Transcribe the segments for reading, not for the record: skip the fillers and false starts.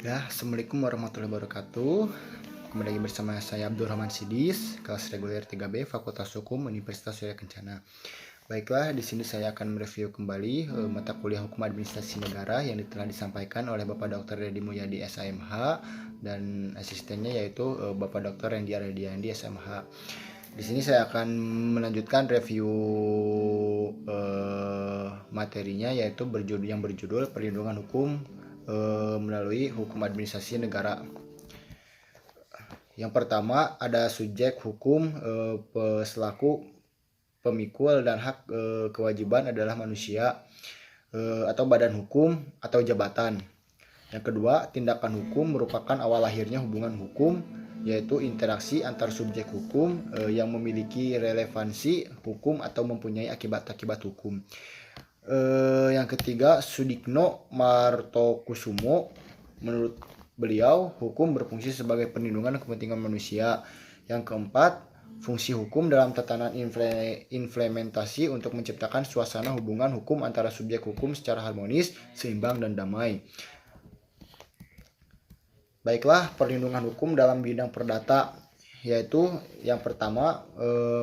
Ya, Assalamualaikum warahmatullahi wabarakatuh. Kembali lagi bersama saya Abdurrahman Sidis, kelas reguler 3B Fakultas Hukum Universitas Surya Kencana. Baiklah, di sini saya akan mereview kembali mata kuliah Hukum Administrasi Negara yang telah disampaikan oleh Bapak Dr. Deddy Mulyadi SMH dan asistennya yaitu Bapak Dr. Randy Ardiandi SMH. Di sini saya akan melanjutkan review materinya yaitu yang berjudul Perlindungan Hukum melalui Hukum Administrasi Negara. Yang pertama ada subjek hukum selaku pemikul dan hak kewajiban adalah manusia atau badan hukum atau jabatan. Yang kedua, tindakan hukum merupakan awal lahirnya hubungan hukum, yaitu interaksi antar subjek hukum yang memiliki relevansi hukum atau mempunyai akibat-akibat hukum. Yang ketiga, Sudikno Martokusumo, menurut beliau hukum berfungsi sebagai perlindungan kepentingan manusia. Yang keempat, fungsi hukum dalam tatanan implementasi untuk menciptakan suasana hubungan hukum antara subjek hukum secara harmonis, seimbang, dan damai. Baiklah, perlindungan hukum dalam bidang perdata, yaitu yang pertama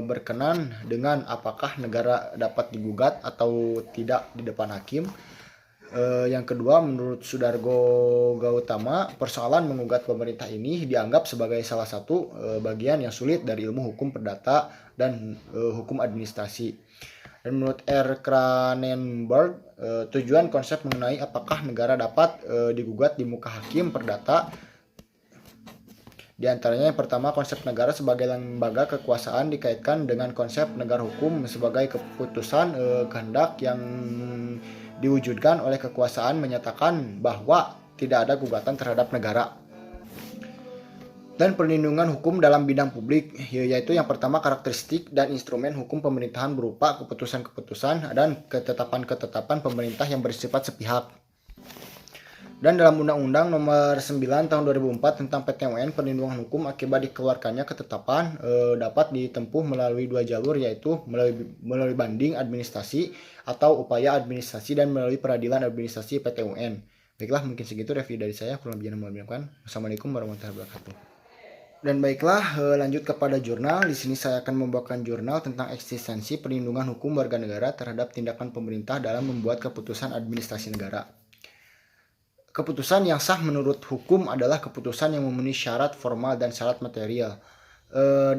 berkenan dengan apakah negara dapat digugat atau tidak di depan hakim. Yang kedua, menurut Sudargo Gautama, persoalan menggugat pemerintah ini dianggap sebagai salah satu bagian yang sulit dari ilmu hukum perdata dan hukum administrasi. Dan menurut R. Cranenberg, tujuan konsep mengenai apakah negara dapat digugat di muka hakim perdata, di antaranya yang pertama, konsep negara sebagai lembaga kekuasaan dikaitkan dengan konsep negara hukum sebagai keputusan kehendak yang diwujudkan oleh kekuasaan menyatakan bahwa tidak ada gugatan terhadap negara. Dan perlindungan hukum dalam bidang publik, yaitu yang pertama karakteristik dan instrumen hukum pemerintahan berupa keputusan-keputusan dan ketetapan-ketetapan pemerintah yang bersifat sepihak. Dan dalam Undang-Undang Nomor 9 Tahun 2004 tentang PTUN, perlindungan hukum akibat dikeluarkannya ketetapan dapat ditempuh melalui dua jalur, yaitu melalui banding administrasi atau upaya administrasi dan melalui peradilan administrasi PTUN. Baiklah, mungkin segitu review dari saya. Kurang lebihnya mohon maaf. Wassalamualaikum warahmatullahi wabarakatuh. Dan baiklah, lanjut kepada jurnal. Di sini saya akan membawakan jurnal tentang eksistensi perlindungan hukum warga negara terhadap tindakan pemerintah dalam membuat keputusan administrasi negara. Keputusan yang sah menurut hukum adalah keputusan yang memenuhi syarat formal dan syarat material.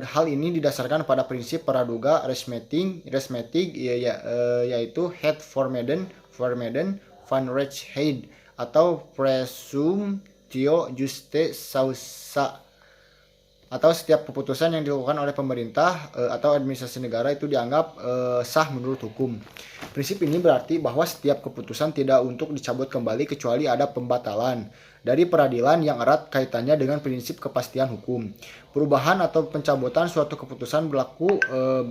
Hal ini didasarkan pada prinsip praduga resmeting yaitu het formeden van rechtsheid atau presumptio juste causa, atau setiap keputusan yang dilakukan oleh pemerintah atau administrasi negara itu dianggap sah menurut hukum. Prinsip ini berarti bahwa setiap keputusan tidak untuk dicabut kembali kecuali ada pembatalan dari peradilan yang erat kaitannya dengan prinsip kepastian hukum. Perubahan atau pencabutan suatu keputusan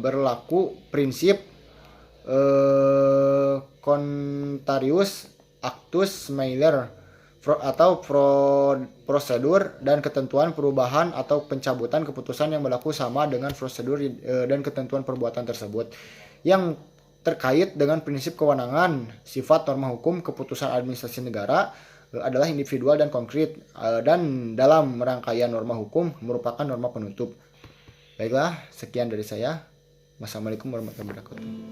berlaku prinsip contrarius actus mailer atau prosedur dan ketentuan perubahan atau pencabutan keputusan yang berlaku sama dengan prosedur dan ketentuan perbuatan tersebut. Yang terkait dengan prinsip kewenangan, sifat norma hukum, keputusan administrasi negara adalah individual dan konkret, dan dalam rangkaian norma hukum merupakan norma penutup. Baiklah, sekian dari saya. Wassalamualaikum warahmatullahi wabarakatuh.